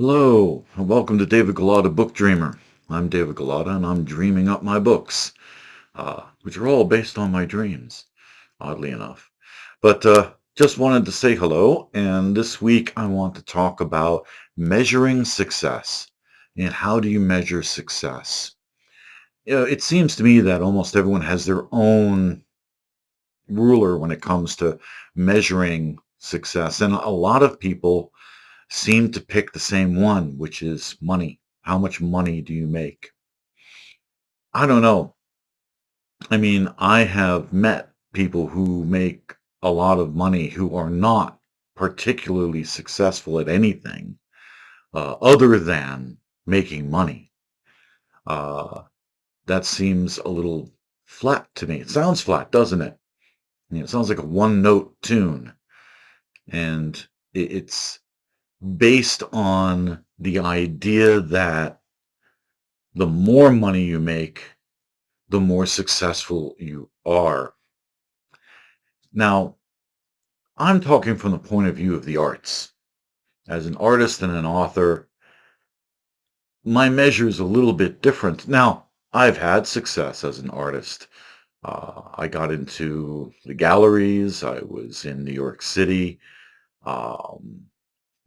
Hello, and welcome to David Galata Book Dreamer. I'm David Galata, and I'm dreaming up my books, which are all based on my dreams, oddly enough. But just wanted to say hello, and this week I want to talk about measuring success. And how do you measure success? It seems to me that almost everyone has their own ruler when it comes to measuring success, and a lot of people seem to pick the same one, which is money. How much money do you make? I don't know. I mean, I have met people who make a lot of money who are not particularly successful at anything other than making money. Uh, that seems a little flat to me. It sounds flat, doesn't it? It sounds like a one note tune. And it's based on the idea that the more money you make, the more successful you are. Now, I'm talking from the point of view of the arts. As an artist and an author, my measure is a little bit different. Now, I've had success as an artist. I got into the galleries. I was in New York City. Um,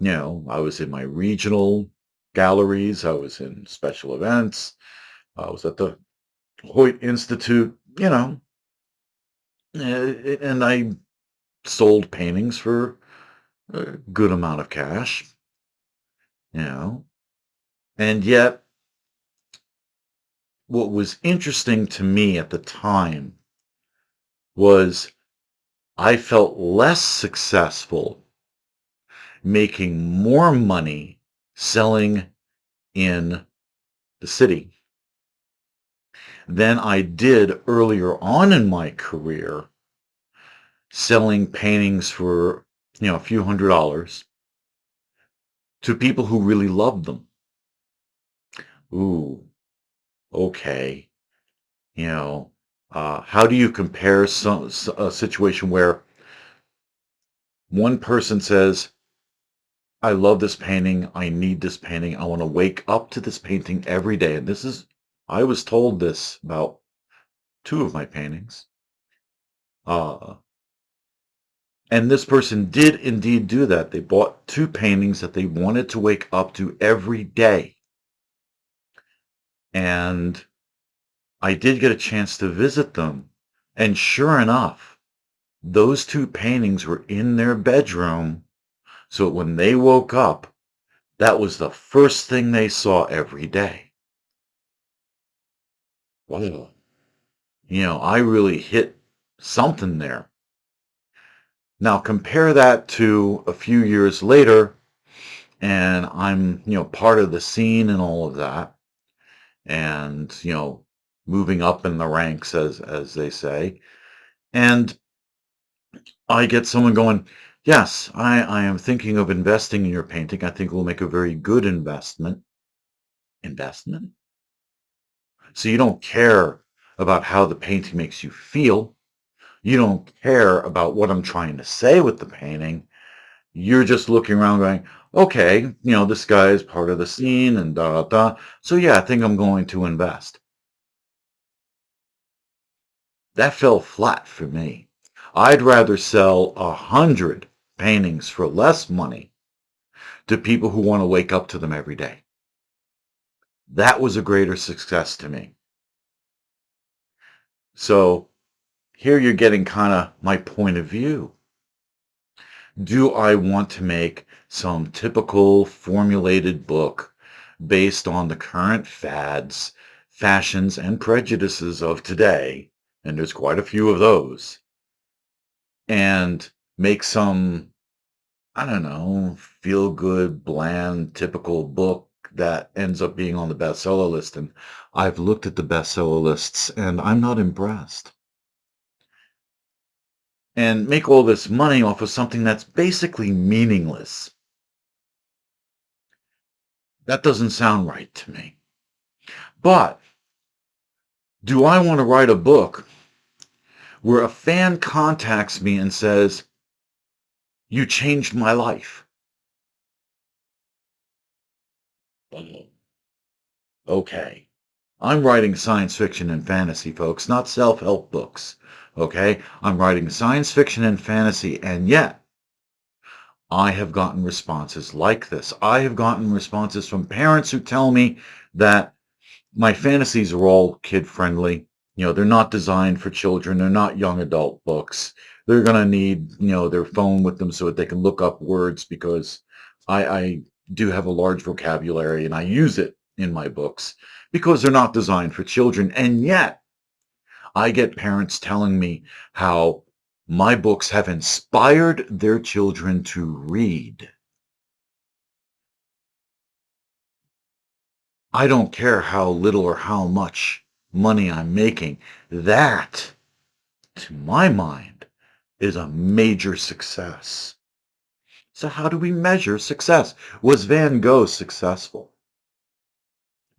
I was in my regional galleries. I was in special events. I was at the Hoyt Institute, and I sold paintings for a good amount of cash, you know. And yet, what was interesting to me at the time was I felt less successful making more money selling in the city than I did earlier on in my career selling paintings for, a few $100s to people who really loved them. Ooh, okay. You know, how do you compare a situation where one person says, I love this painting, I need this painting, I want to wake up to this painting every day. And I was told this about two of my paintings. Uh, and this person did indeed do that. They bought two paintings that they wanted to wake up to every day. And I did get a chance to visit them. And sure enough, those two paintings were in their bedroom. So when they woke up, that was the first thing they saw every day. Wow. I really hit something there. Now compare that to a few years later, and I'm, part of the scene and all of that, and, moving up in the ranks as they say. And I get someone going, yes, I am thinking of investing in your painting. I think it will make a very good investment. Investment? So you don't care about how the painting makes you feel. You don't care about what I'm trying to say with the painting. You're just looking around going, okay, this guy is part of the scene and da da da. So yeah, I think I'm going to invest. That fell flat for me. I'd rather sell 100 paintings for less money to people who want to wake up to them every day. That was a greater success to me. So here you're getting kind of my point of view. Do I want to make some typical formulated book based on the current fads, fashions, and prejudices of today? And there's quite a few of those. And make some, I don't know, feel good, bland, typical book that ends up being on the bestseller list. And I've looked at the bestseller lists and I'm not impressed. And make all this money off of something that's basically meaningless. That doesn't sound right to me. But do I want to write a book where a fan contacts me and says, you changed my life? Okay. I'm writing science fiction and fantasy, folks, not self-help books. Okay? I'm writing science fiction and fantasy, and yet I have gotten responses like this. I have gotten responses from parents who tell me that my fantasies are all kid-friendly. They're not designed for children. They're not young adult books. They're going to need, their phone with them so that they can look up words because I do have a large vocabulary and I use it in my books because they're not designed for children. And yet I get parents telling me how my books have inspired their children to read. I don't care how little or how much money I'm making. That, to my mind, is a major success. So how do we measure success? Was Van Gogh successful?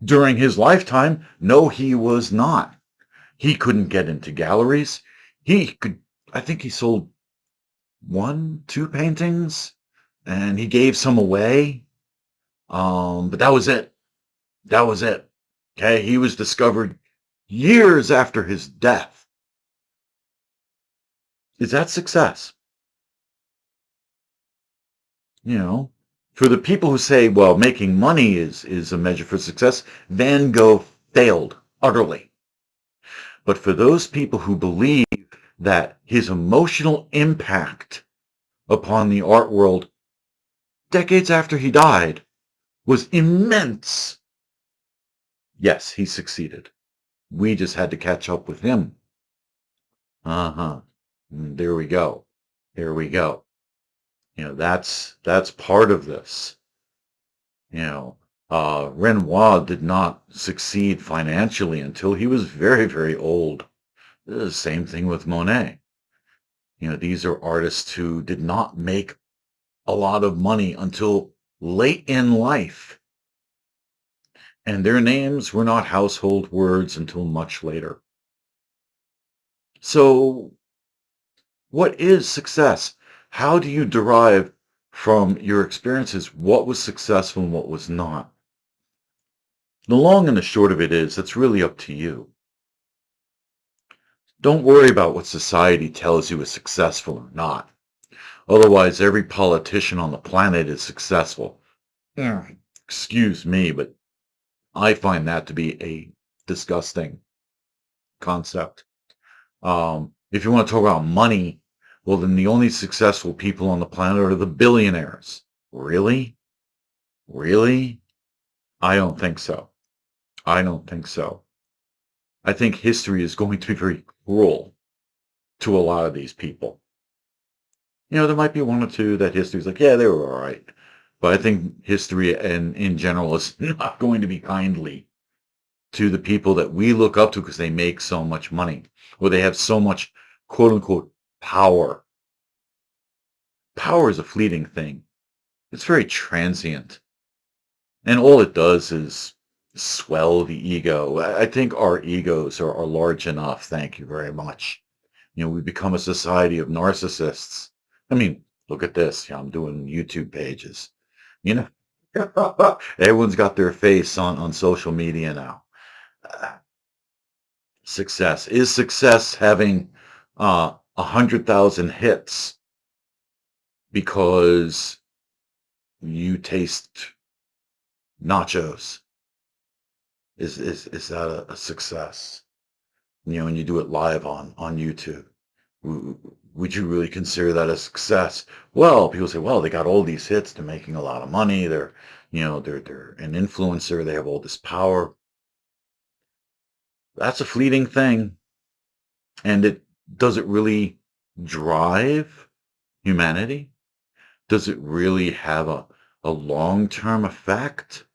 During his lifetime, no, he was not. He couldn't get into galleries. I think he sold one, two paintings, and he gave some away. But that was it. That was it. Okay, he was discovered years after his death. Is that success? For the people who say, well, making money is a measure for success, Van Gogh failed utterly. But for those people who believe that his emotional impact upon the art world decades after he died was immense, yes, he succeeded. We just had to catch up with him. Uh-huh. There we go. There we go. That's part of this. Renoir did not succeed financially until he was very, very old. The same thing with Monet. These are artists who did not make a lot of money until late in life. And their names were not household words until much later. So, what is success? How do you derive from your experiences what was successful and what was not? The long and the short of it is, it's really up to you. Don't worry about what society tells you is successful or not. Otherwise, every politician on the planet is successful. Yeah. Excuse me, but I find that to be a disgusting concept. If you want to talk about money, well, then the only successful people on the planet are the billionaires. Really? Really? I don't think so. I don't think so. I think history is going to be very cruel to a lot of these people. There might be one or two that history's like, yeah, they were all right. But I think history and in general is not going to be kindly to the people that we look up to because they make so much money or they have so much quote unquote power. Power is a fleeting thing. It's very transient. And all it does is swell the ego. I think our egos are large enough. Thank you very much. We become a society of narcissists. I mean, look at this. I'm doing YouTube pages. You know, everyone's got their face on social media now. Success. Is success having 100,000 hits because you taste nachos? Is that a success? And you do it live on YouTube. Would you really consider that a success? Well, people say, well, they got all these hits. They're making a lot of money. They're an influencer. They have all this power. That's a fleeting thing. And does it really drive humanity? Does it really have a long-term effect?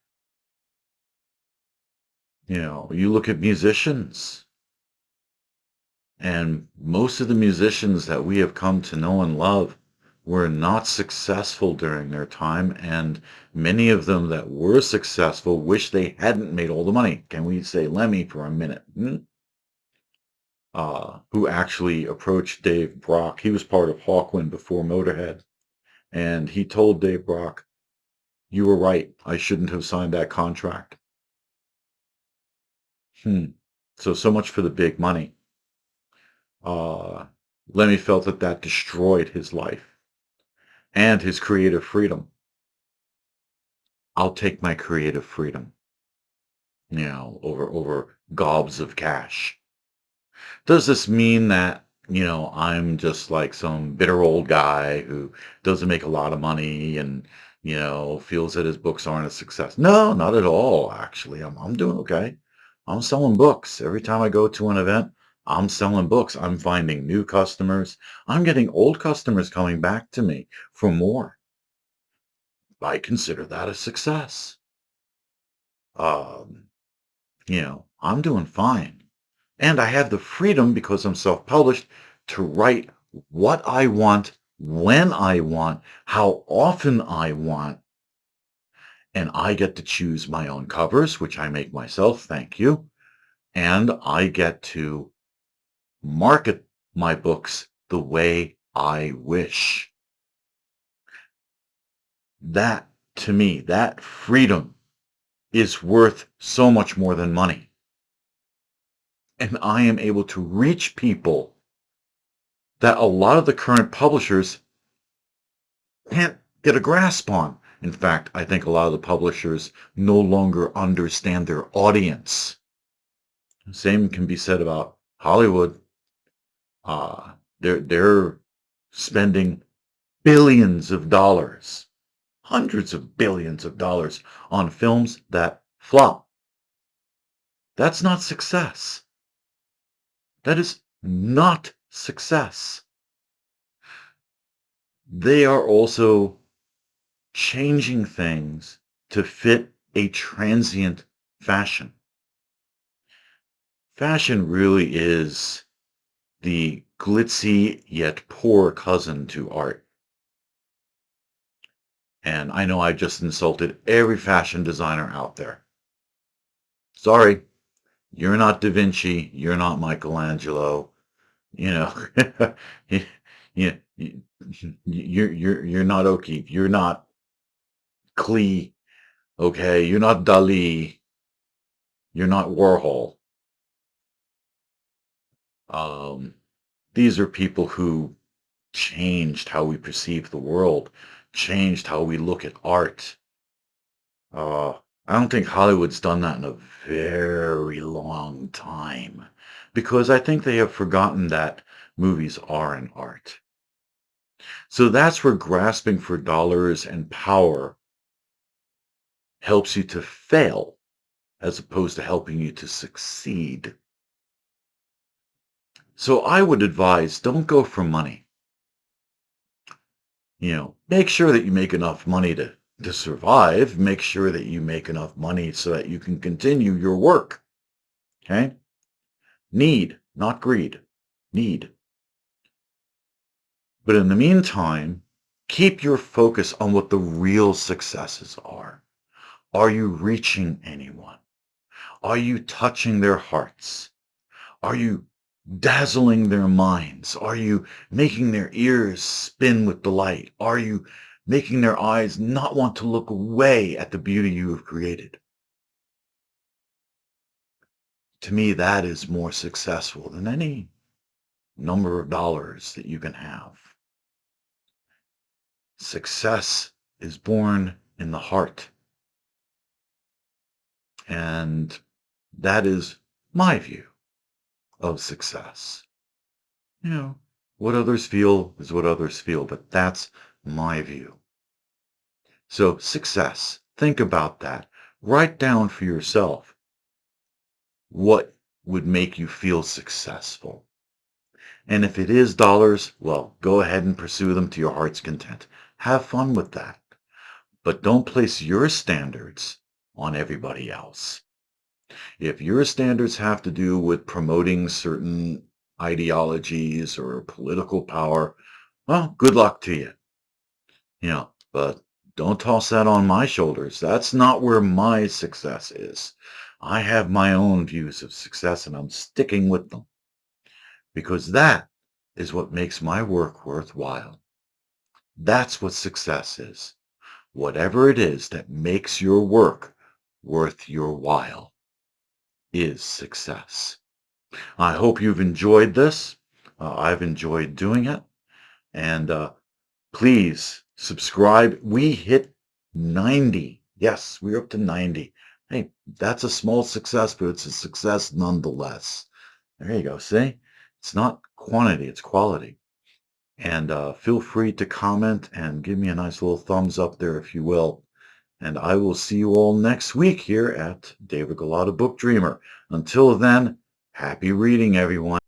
You look at musicians, and most of the musicians that we have come to know and love were not successful during their time, and many of them that were successful wish they hadn't made all the money. Can we say Lemmy for a minute? Who actually approached Dave Brock. He was part of Hawkwind before Motorhead, and he told Dave Brock, You were right. I shouldn't have signed that contract. So much for the big money. Lemmy felt that that destroyed his life and his creative freedom. I'll take my creative freedom, over gobs of cash. Does this mean that, I'm just like some bitter old guy who doesn't make a lot of money and, feels that his books aren't a success? No, not at all, actually. I'm doing okay. I'm selling books. Every time I go to an event, I'm selling books. I'm finding new customers. I'm getting old customers coming back to me for more. I consider that a success. Um, I'm doing fine. And I have the freedom, because I'm self-published, to write what I want, when I want, how often I want. And I get to choose my own covers, which I make myself, thank you. And I get to market my books the way I wish. That, to me, that freedom is worth so much more than money. And I am able to reach people that a lot of the current publishers can't get a grasp on. In fact, I think a lot of the publishers no longer understand their audience. Same can be said about Hollywood. They're spending billions of dollars, hundreds of billions of dollars on films that flop. That's not success. That is not success. They are also changing things to fit a transient fashion. Fashion really is the glitzy yet poor cousin to art. And I know I just insulted every fashion designer out there. Sorry, you're not Da Vinci, you're not Michelangelo, you know. you, you're not O'Keeffe, you're not Klee, okay? You're not Dali, you're not Warhol. Um, these are people who changed how we perceive the world, changed how we look at art. Uh, I don't think Hollywood's done that in a very long time, because I think they have forgotten that movies are an art. So that's where grasping for dollars and power helps you to fail as opposed to helping you to succeed. So I would advise, don't go for money. Make sure that you make enough money to survive. Make sure that you make enough money so that you can continue your work. Okay? Need, not greed. Need. But in the meantime, keep your focus on what the real successes are. Are you reaching anyone? Are you touching their hearts? Are you dazzling their minds? Are you making their ears spin with delight? Are you making their eyes not want to look away at the beauty you have created? To me, that is more successful than any number of dollars that you can have. Success is born in the heart. And that is my view of success. What others feel is what others feel, but that's my view. So success, think about that. Write down for yourself what would make you feel successful. And if it is dollars, well, go ahead and pursue them to your heart's content. Have fun with that. But don't place your standards on everybody else. If your standards have to do with promoting certain ideologies or political power, well, good luck to you. But don't toss that on my shoulders. That's not where my success is. I have my own views of success, and I'm sticking with them, because that is what makes my work worthwhile. That's what success is. whatever it is that makes your work worth your while is success. I hope you've enjoyed this. I've enjoyed doing it. And please subscribe. We hit 90. Yes, we're up to 90. Hey, that's a small success, but it's a success nonetheless. There you go. See, it's not quantity, it's quality. And feel free to comment and give me a nice little thumbs up there if you will. And I will see you all next week here at David Gullotta Book Dreamer. Until then, happy reading, everyone.